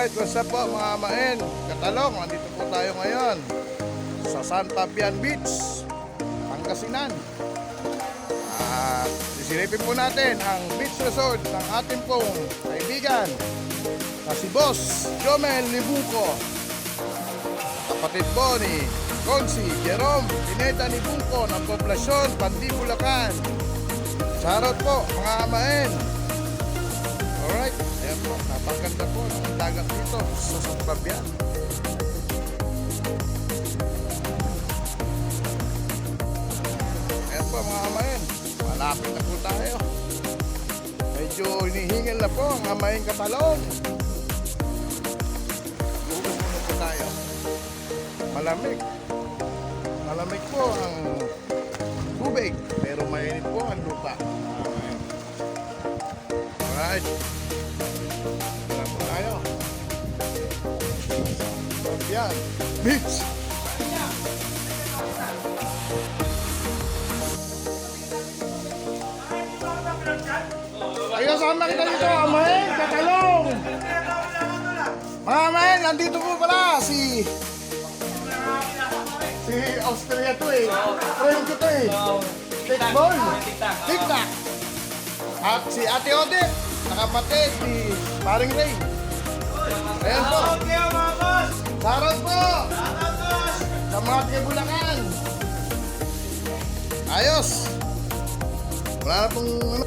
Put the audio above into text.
Alright, what's up po mga amain? Katalong, nandito po tayo ngayon sa Santa Bian Beach, Pangasinan. At sisilipin po natin ang beach resort ng ating pong kaibigan na si Boss Jomel Libungco. Kapatid po ni Consi Jerome Pineda Libungco ng Poblasyon Pandi, Bulacan. Shoutout po mga amain. Alright, ayan po, napaganda po ng dagat dito sa Santa Bian. Ayan po mga amain, malapit na po tayo. Medyo hinihingil na po ang amain Katalong. Bukas muna po tayo. Malamig. Malamig po ang tubig, pero mainit po ang lupa. Alright. Wala po tayo. Yan. Beach. Ayun, sama kita dito, amain, Katalong. Mga amain, nandito po pala si Austria to eh. Friend ko to eh. Tikbol. Tiktak. At si Ate Odette, nakapatid ni Paring Ray. Ayan po. Sarot po. Sa mga taga Bulacan. Ayos. Wala na pong ano.